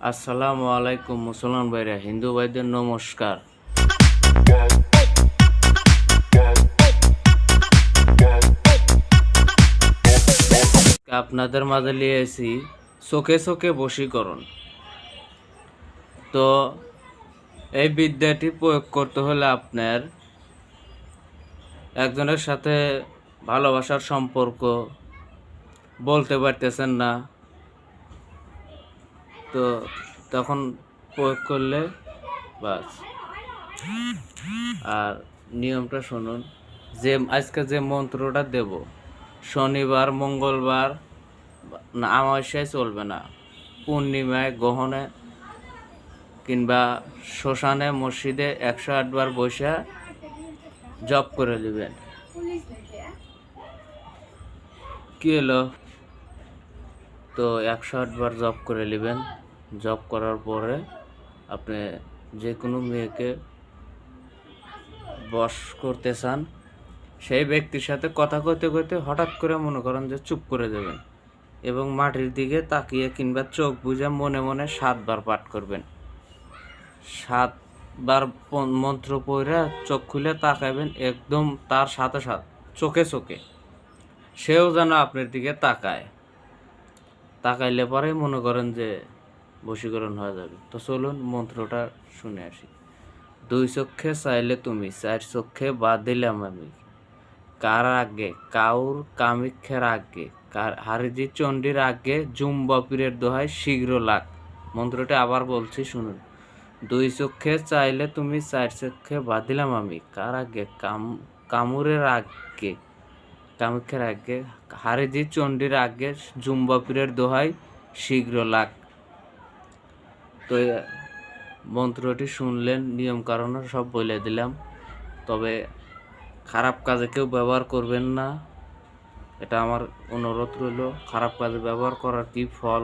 আসসালামু আলাইকুম মুসলমান ভাইরা, হিন্দু ভাইদের নমস্কার। আপনাদের মাঝে নিয়ে এসেছি চোখে চোখে বশীকরণ। তো এই বিদ্যাটি প্রয়োগ করতে হলে আপনার একজনের সাথে ভালোবাসার সম্পর্ক বলতে পারতেছেন না, তো তখন প্রয়োগ করলে বাস। আর নিয়মটা শুনুন, যে আজকে যে মন্ত্রটা দেব, শনিবার, মঙ্গলবার না আমাবস্যায় চলবে না, পূর্ণিমায়, গ্রহণে কিংবা শ্মশানে, মসজিদে 108 বার বসে জপ করে নেবেন। কি হলো, তো 108 বার জপ করে নেবেন। জপ করার পরে আপনি যে কোনো মেয়েকে বশ করতে চান, সেই ব্যক্তির সাথে কথা কইতে কইতে হঠাৎ করে মনে করেন যে চুপ করে দেবেন এবং মাটির দিকে তাকিয়ে কিংবা চোখ বুজে মনে মনে 7 বার পাঠ করবেন। 7 বার মন্ত্র পড়ে চোখ খুলে তাকাবেন, একদম তার সাথে সাথে চোখে চোখে সেও যেন আপনার দিকে তাকাইলে পরে মনে করেন যে বশীকরণ হয়ে যাবে। তো চলুন মন্ত্রটা শুনে আসি। 2 চক্ষে চাইলে তুমি, 4 চক্ষে বাদ দিলাম আমি, কার আগে কাউর কামিক্ষের আগে, হারিজি চণ্ডীর আগে, জুম্বা পীরের দোহাই শীঘ্র লাগ। মন্ত্রটি আবার বলছি, শুনুন। 2 চক্ষে চাইলে তুমি, 4 চক্ষে বাদ দিলাম আমি, কার আগে কামুরের আগে, কামিক্ষের আগে, হারিজি চণ্ডীর আগে, জুম্বা পীরের দোহাই শীঘ্র লাগ। তো মন্ত্রটি শুনলেন, নিয়ম কারণ সব বলে দিলাম। তবে খারাপ কাজে কেউ ব্যবহার করবেন না, এটা আমার অনুরোধ রইল। খারাপ কাজে ব্যবহার করার কি ফল,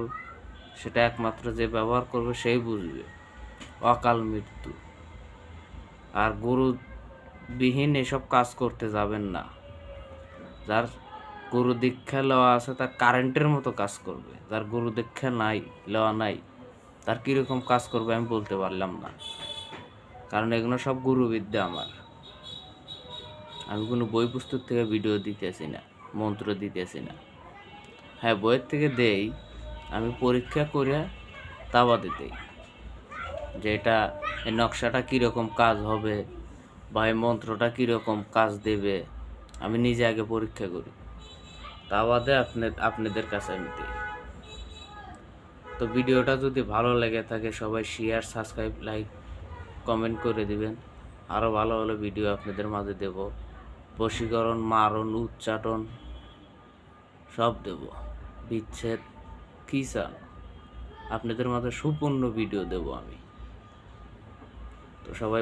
সেটা একমাত্র যে ব্যবহার করবে সেই বুঝবে। অকাল মৃত্যু। আর গুরুবিহীন এসব কাজ করতে যাবেন না। যার গুরু দীক্ষা লওয়া আছে তার কারেন্টের মতো কাজ করবে, যার গুরু দীক্ষা লওয়া নাই তার কীরকম কাজ করবে আমি বলতে পারলাম না, কারণ এগুলো সব গুরুবিদ্যা। আমি কোনো বই পুস্তক থেকে ভিডিও দিতেছি না, মন্ত্র দিতেছি না। হ্যাঁ, বইয়ের থেকে দেই, আমি পরীক্ষা করে তা বাদে দেই যে এটা এই নকশাটা কীরকম কাজ হবে বা এই মন্ত্রটা কীরকম কাজ দেবে, আমি নিজে আগে পরীক্ষা করি, তা বাদে আপনাদের কাছে আমি দিই। তো ভিডিওটা যদি ভালো লেগে থাকে সবাই শেয়ার, সাবস্ক্রাইব, লাইক, কমেন্ট করে দিবেন। আরও ভালো ভালো ভিডিও আপনাদের মাঝে দেব। বশীকরণ, মারণ, উচ্চাটন সব দেব। বিচ্ছেদ কী চান, আপনাদের মাঝে সুপূর্ণ ভিডিও দেব আমি। তো সবাই